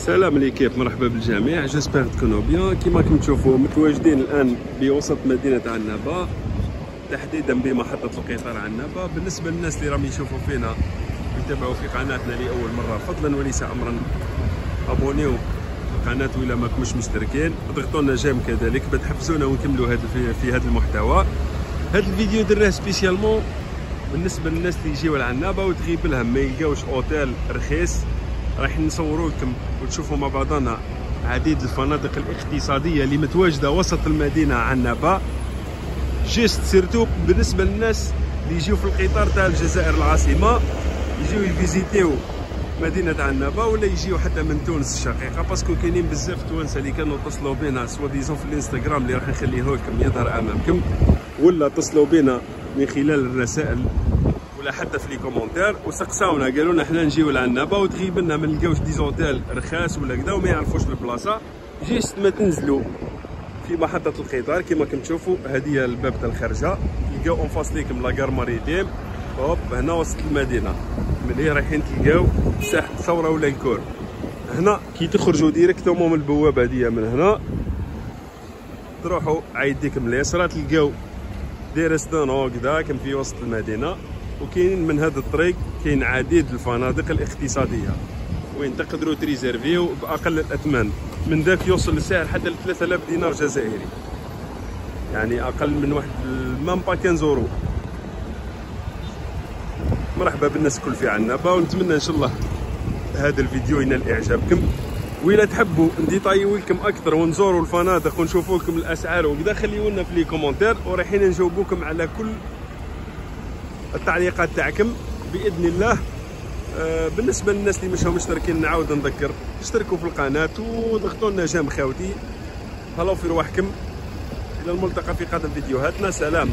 سلام ليكيب، مرحبا بالجميع. جيسبر تكونوا بيان. كيما راكم تشوفوا متواجدين الان بوسط مدينه عنابه، تحديدا بمحطه القطار عنابه. بالنسبه للناس اللي راهم يشوفوا فينا ويتابعوا في قناتنا لاول مره، فضلا وليس امرا ابونيو القناه ولا ما كنتوش مشتركين، ضغطوا لنا جيم كذلك باش تحفزونا ونكملوا في هذا المحتوى. هذا الفيديو درناه سبيسيالمون بالنسبه للناس اللي يجيو لعنابه وتغيب لهم ما يلقاوش اوتيل رخيص. راح نصوروا لكم وتشوفوا مع بعضنا عديد الفنادق الاقتصاديه اللي متواجده وسط المدينه عنابه. جيست سيرتو بالنسبه للناس اللي يجيو في القطار تاع الجزائر العاصمه، يجيو يفيزيتيو مدينه عنابه ولا يجيو حتى من تونس الشقيقه، باسكو كاينين بزاف توانسه اللي كانوا اتصلوا بنا سوا ديزون في الانستغرام اللي راح نخليه لكم يظهر امامكم، ولا اتصلوا بنا من خلال الرسائل ولا حتى في لي كومونتير وسقساونا قالوا لنا حنا نجيو لعنابه وتغيب لنا ما نلقاوش ديزوتيل رخاص ولا كذا وما يعرفوش البلاصه. جيست ما تنزلوا في محطه القطار كما راكم تشوفوا، هذه هي الباب تاع الخارجه، تلقاو اون فاس ليكم لاكار ماريتيم. هوب هنا وسط المدينه، ملي رايحين تلقاو ساحه الثوره ولا الكور. هنا كي تخرجوا ديريكتومون من البوابه هذه من هنا تروحوا عيديكم اليسرى تلقاو دي ريستورون كذا كم في وسط المدينه. وكاين من هذا الطريق كاين عديد الفنادق الاقتصاديه وين تقدروا تريزيرفيو باقل الاثمان، من ذاك يوصل السعر حتى ل 3000 دينار جزائري، يعني اقل من واحد مام با 15 اورو. مرحبا بالناس الكل في عنابه، ونتمنى ان شاء الله هذا الفيديو ينال اعجابكم. وإلا تحبوا نديطايو لكم اكثر ونزوروا الفنادق ونشوفوا لكم الاسعار وكذا، خليوا لنا في لي كومونتير ورايحين نجاوبوكم على كل التعليقات تاعكم باذن الله. بالنسبه للناس اللي مشاو مشتركين نعاود نذكر اشتركوا في القناه وضغطوا لنا جيم خاوتي. هلاو في رواحكم، الى الملتقى في قادم فيديوهاتنا. سلام.